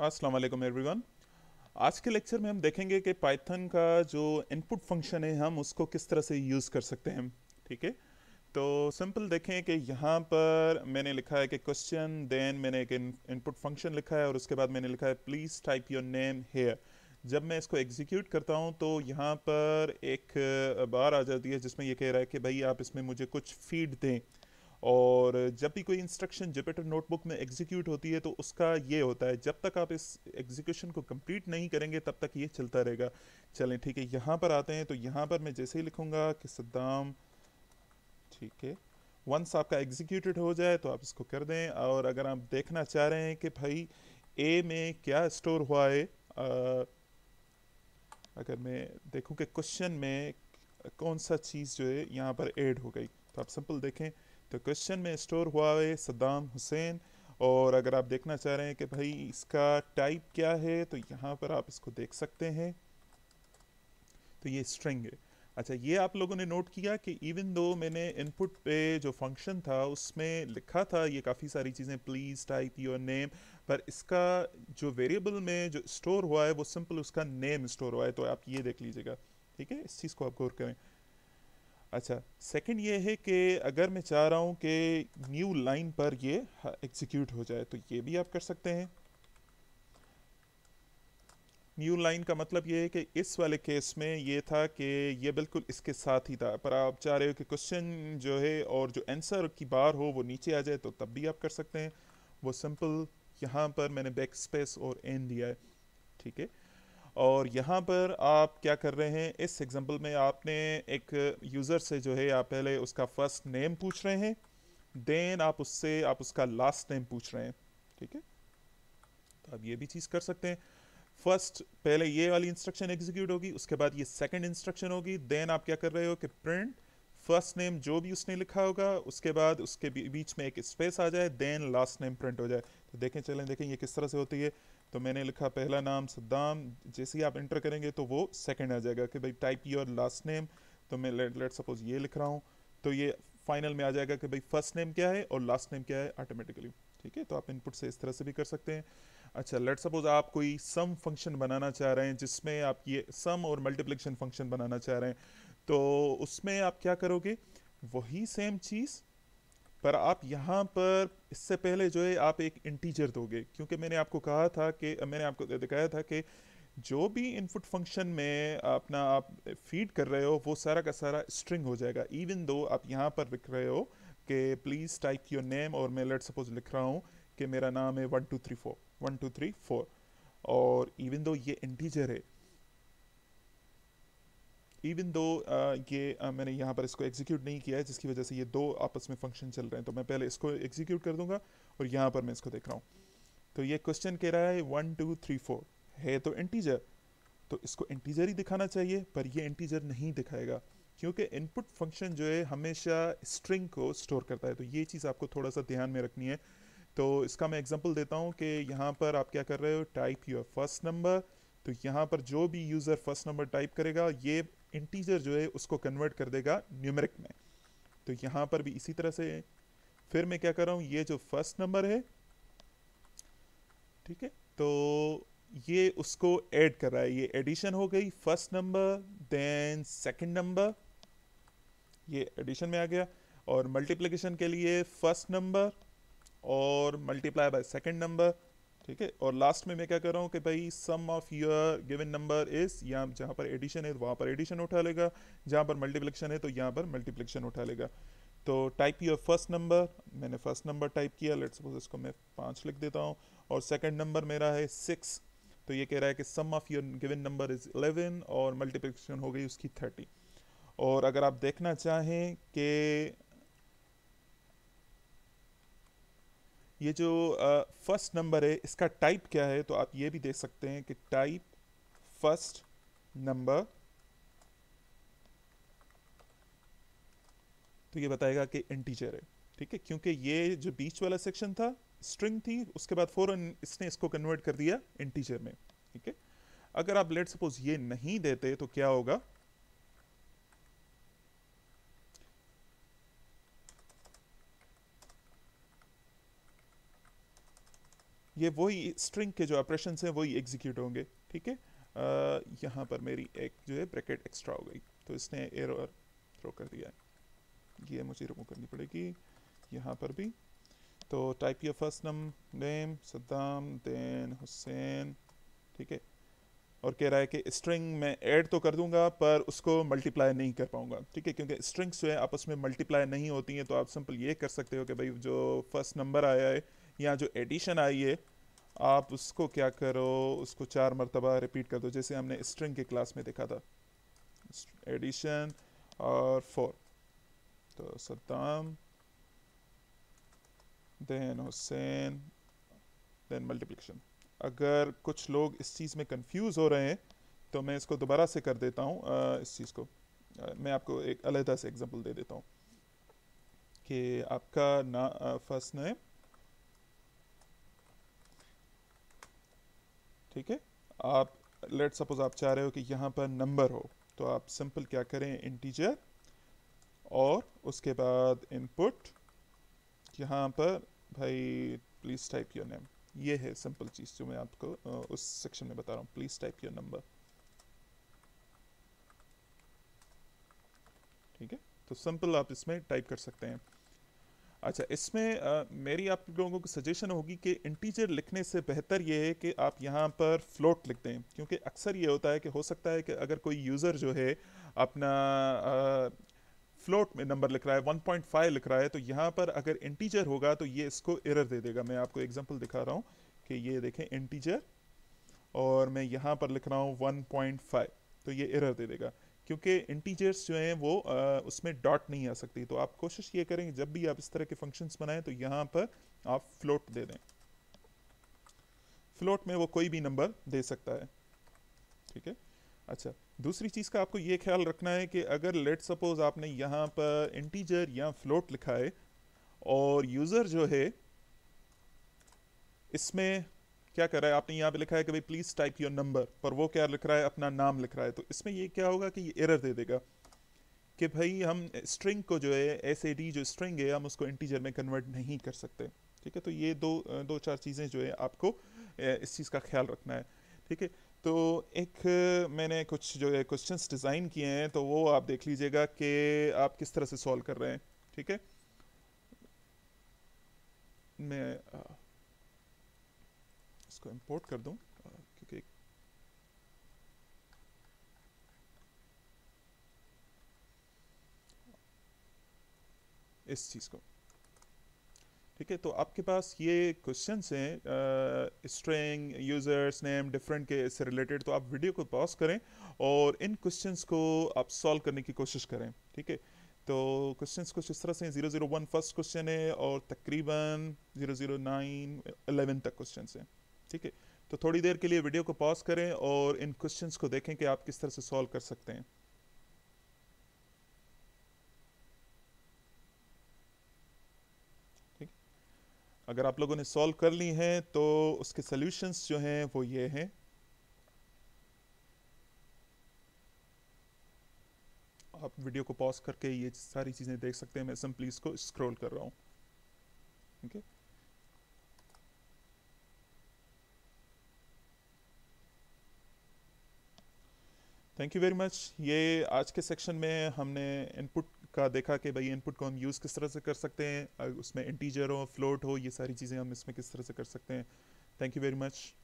अस्सलाम वालेकुम एवरीवन। आज के लेक्चर में हम देखेंगे कि पाइथन का जो इनपुट फंक्शन है हम उसको किस तरह से यूज़ कर सकते हैं। ठीक है, तो सिंपल देखें कि यहाँ पर मैंने लिखा है कि क्वेश्चन, देन मैंने एक इनपुट फंक्शन लिखा है और उसके बाद मैंने लिखा है please type your name here. जब मैं इसको एग्जीक्यूट करता हूँ तो यहाँ पर एक बार आ जाती है जिसमें ये कह रहा है कि भाई आप इसमें मुझे कुछ फीड दें। और जब भी कोई इंस्ट्रक्शन जुपिटर नोटबुक में एग्जीक्यूट होती है तो उसका ये होता है, जब तक आप इस एग्जीक्यूशन को कंप्लीट नहीं करेंगे तब तक ये चलता रहेगा। चलें ठीक है, यहाँ पर आते हैं तो यहाँ पर मैं जैसे ही लिखूंगा कि सद्दाम, ठीक है, वंस आपका एग्जीक्यूटेड हो जाए तो आप इसको कर दें। और अगर आप देखना चाह रहे हैं कि भाई ए में क्या स्टोर हुआ है, अगर मैं देखूं कि क्वेश्चन में कौन सा चीज़ जो है यहाँ पर ऐड हो गई, तो आप सिंपल देखें तो क्वेश्चन में स्टोर हुआ है सद्दाम हुसैन। और अगर आप देखना चाह रहे हैं कि भाई इसका टाइप क्या है तो यहाँ पर आप इसको देख सकते हैं, तो ये स्ट्रिंग है। अच्छा, ये आप लोगों ने नोट किया कि इवन दो मैंने इनपुट पे जो फंक्शन था उसमें लिखा था ये काफ़ी सारी चीज़ें, प्लीज़ टाइप योर नेम, पर इसका जो वेरिएबल में जो स्टोर हुआ है वो सिंपल उसका नेम स्टोर हुआ है। तो आप ये देख लीजिएगा, ठीक है, इस चीज़ को आप गौर करें। अच्छा, सेकंड ये है कि अगर मैं चाह रहा हूँ कि न्यू लाइन पर ये एग्जीक्यूट हो जाए तो ये भी आप कर सकते हैं। न्यू लाइन का मतलब ये है कि इस वाले केस में ये था कि ये बिल्कुल इसके साथ ही था, पर आप चाह रहे हो कि क्वेश्चन जो है और जो आंसर की बार हो वो नीचे आ जाए तो तब भी आप कर सकते हैं। वो सिंपल यहाँ पर मैंने बैक स्पेस और एन दिया है, ठीक है। और यहाँ पर आप क्या कर रहे हैं, इस एग्जांपल में आपने एक यूज़र से जो है आप पहले उसका फर्स्ट नेम पूछ रहे हैं, देन आप उससे आप उसका लास्ट नेम पूछ रहे हैं, ठीक है। तो आप ये भी चीज़ कर सकते हैं। फर्स्ट पहले ये वाली इंस्ट्रक्शन एग्जीक्यूट होगी, उसके बाद ये सेकंड इंस्ट्रक्शन होगी, देन आप क्या कर रहे हो कि प्रिंट फर्स्ट नेम जो भी उसने लिखा होगा, उसके बाद उसके बीच में एक स्पेस आ जाए, देन लास्ट नेम प्रिंट हो जाए। तो देखें, चलें देखें ये किस तरह से होती है। तो मैंने लिखा पहला नाम सद्दाम, जैसे ही आप इंटर करेंगे तो वो सेकंड आ जाएगा कि भाई टाइप योर लास्ट नेम। तो मैं लेट सपोज ये लिख रहा हूँ, तो ये फाइनल में आ जाएगा कि भाई फर्स्ट नेम क्या है और लास्ट नेम क्या है ऑटोमेटिकली, ठीक है। तो आप इनपुट से इस तरह से भी कर सकते हैं। अच्छा, लेट सपोज आप कोई सम फंक्शन बनाना चाह रहे हैं जिसमें आप ये सम और मल्टीप्लिकेशन फंक्शन बनाना चाह रहे हैं, तो उसमें आप क्या करोगे, वही सेम चीज़, पर आप यहाँ पर इससे पहले जो है आप एक इंटीजर दोगे, क्योंकि मैंने आपको कहा था कि मैंने आपको दिखाया था कि जो भी इनपुट फंक्शन में अपना आप फीड कर रहे हो वो सारा का सारा स्ट्रिंग हो जाएगा। इवन दो आप यहाँ पर लिख रहे हो कि प्लीज़ टाइप योर नेम, और मैं लेट सपोज लिख रहा हूँ कि मेरा नाम है 1234, 1234, और इवन दो ये इंटीजर है, इवन दो ये मैंने यहाँ पर इसको एग्जीक्यूट नहीं किया है जिसकी वजह से ये दो आपस में फंक्शन चल रहे हैं, तो मैं पहले इसको एग्जीक्यूट कर दूंगा और यहाँ पर मैं इसको देख रहा हूँ। तो ये क्वेश्चन कह रहा है 1234 है तो इंटीजर, तो इसको इंटीजर ही दिखाना चाहिए, पर ये इंटीजर नहीं दिखाएगा क्योंकि इनपुट फंक्शन जो है हमेशा स्ट्रिंग को स्टोर करता है। तो ये चीज़ आपको थोड़ा सा ध्यान में रखनी है। तो इसका मैं एग्जांपल देता हूँ कि यहाँ पर आप क्या कर रहे हो, टाइप योर फर्स्ट नंबर। तो यहाँ पर जो भी यूज़र फर्स्ट नंबर टाइप करेगा ये इंटीजर जो है उसको कन्वर्ट कर देगा न्यूमेरिक में। तो यहाँ पर भी इसी तरह से फिर मैं क्या कर रहा हूँ, ये जो फर्स्ट नंबर है, ठीक है, तो ये उसको ऐड कर रहा है, ये एडिशन हो गई, first number then second number, ये एडिशन में आ गया। और मल्टीप्लिकेशन के लिए फर्स्ट नंबर और मल्टीप्लाई बाय सेकंड नंबर, ठीक है। और लास्ट में मैं क्या कर रहा हूँ कि भाई sum of your given number is, यहाँ जहाँ पर एडिशन है वहाँ पर एडिशन उठा लेगा, जहाँ पर मल्टीप्लिकेशन है तो यहाँ पर मल्टीप्लिकेशन उठा लेगा। तो टाइप योर फर्स्ट नंबर, मैंने फर्स्ट नंबर टाइप किया, लेट्स सपोज इसको मैं 5 लिख देता हूँ, और सेकंड नंबर मेरा है 6। तो ये कह रहा है कि sum of your given number is 11 और मल्टीप्लिकेशन हो गई उसकी 30। और अगर आप देखना चाहें कि ये जो फर्स्ट नंबर है इसका टाइप क्या है, तो आप ये भी देख सकते हैं कि टाइप फर्स्ट नंबर, तो ये बताएगा कि इंटीजर है, ठीक है, क्योंकि ये जो बीच वाला सेक्शन था स्ट्रिंग थी, उसके बाद फौरन इसने इसको कन्वर्ट कर दिया इंटीजर में, ठीक है। अगर आप लेट सपोज ये नहीं देते तो क्या होगा, ये वही स्ट्रिंग के जो ऑपरेशंस हैं वही एग्जीक्यूट होंगे, ठीक है। यहाँ पर मेरी एक जो है ब्रैकेट एक्स्ट्रा हो गई, तो इसने एरर थ्रो कर दिया है, ये मुझे रिमूव करनी पड़ेगी। यहाँ पर भी तो type your first name Saddam then Hussain, ठीक है। और कह रहा है कि स्ट्रिंग में ऐड तो कर दूंगा पर उसको मल्टीप्लाई नहीं कर पाऊंगा, ठीक है, क्योंकि स्ट्रिंग्स जो है आपस में मल्टीप्लाई नहीं होती हैं। तो आप सिंपल ये कर सकते हो कि भाई जो फर्स्ट नंबर आया है या जो एडिशन आई है आप उसको क्या करो, उसको 4 मरतबा रिपीट कर दो, जैसे हमने स्ट्रिंग के क्लास में देखा था, एडिशन और 4। तो Saddam then Hussain then multiplication. अगर कुछ लोग इस चीज़ में कंफ्यूज हो रहे हैं तो मैं इसको दोबारा से कर देता हूँ, इस चीज़ को मैं आपको एक अलग से एग्जांपल दे देता हूँ कि आपका ना फर्स्ट नेम, ठीक है, आप लेट सपोज आप चाह रहे हो कि यहाँ पर नंबर हो, तो आप सिंपल क्या करें, इंटीजर और उसके बाद इनपुट, यहाँ पर भाई प्लीज़ टाइप योर नेम। ये है सिंपल चीज़ जो मैं आपको उस सेक्शन में बता रहा हूँ, प्लीज़ टाइप योर नंबर, ठीक है। तो सिंपल आप इसमें टाइप कर सकते हैं। अच्छा, इसमें मेरी आप लोगों को सजेशन होगी कि इंटीजर लिखने से बेहतर ये है कि आप यहाँ पर फ्लोट लिख दें, क्योंकि अक्सर ये होता है कि हो सकता है कि अगर कोई यूज़र जो है अपना फ्लोट में नंबर लिख रहा है, 1.5 लिख रहा है, तो यहाँ पर अगर इंटीजर होगा तो ये इसको एरर दे देगा। मैं आपको एग्जांपल दिखा रहा हूँ कि ये देखें इंटीजर और मैं यहाँ पर लिख रहा हूँ 1.5, तो ये एरर दे देगा, क्योंकि इंटीजर्स जो हैं वो उसमें डॉट नहीं आ सकती। तो आप कोशिश ये करेंगे जब भी आप इस तरह के फंक्शंस बनाएं तो यहाँ पर आप फ्लोट दे दें, फ्लोट में वो कोई भी नंबर दे सकता है, ठीक है। अच्छा, दूसरी चीज़ का आपको ये ख्याल रखना है कि अगर लेट सपोज आपने यहाँ पर इंटीजर या फ्लोट लिखा है और यूज़र जो है इसमें क्या कर रहा है, आपने यहाँ पे लिखा है कि भाई प्लीज़ टाइप योर नंबर, पर वो क्या लिख रहा है, अपना नाम लिख रहा है, तो इसमें ये क्या होगा कि ये एरर दे देगा कि भाई हम स्ट्रिंग को जो है एस जो स्ट्रिंग है हम उसको इंटीजर में कन्वर्ट नहीं कर सकते, ठीक है। तो ये दो चार चीज़ें जो है आपको इस चीज़ का ख्याल रखना है, ठीक है। तो एक मैंने कुछ जो है क्वेश्चंस डिज़ाइन किए हैं, तो वो आप देख लीजिएगा कि आप किस तरह से सॉल्व कर रहे हैं, ठीक है। मैं इसको इंपोर्ट कर दूं क्योंकि इस चीज़ को, ठीक है। तो आपके पास ये क्वेश्चंस हैं स्ट्रिंग यूजर्स नेम डिफरेंट के इससे रिलेटेड, तो आप वीडियो को पॉज करें और इन क्वेश्चंस को आप सॉल्व करने की कोशिश करें, ठीक है। तो क्वेश्चंस कुछ इस तरह से 001 फर्स्ट क्वेश्चन है और तकरीबन 009 11 तक क्वेश्चंस हैं, ठीक है। तो थोड़ी देर के लिए वीडियो को पॉज करें और इन क्वेश्चंस को देखें कि आप किस तरह से सॉल्व कर सकते हैं, ठीक। अगर आप लोगों ने सॉल्व कर ली हैं तो उसके सॉल्यूशंस जो हैं वो ये हैं, आप वीडियो को पॉज करके ये सारी चीज़ें देख सकते हैं। मैं सिंपली इसको स्क्रॉल कर रहा हूँ, ठीक है। Thank you very much. ये आज के सेक्शन में हमने इनपुट का देखा कि भाई इनपुट को हम यूज़ किस तरह से कर सकते हैं, उसमें इंटीजर हो फ्लोट हो, ये सारी चीज़ें हम इसमें किस तरह से कर सकते हैं। Thank you very much.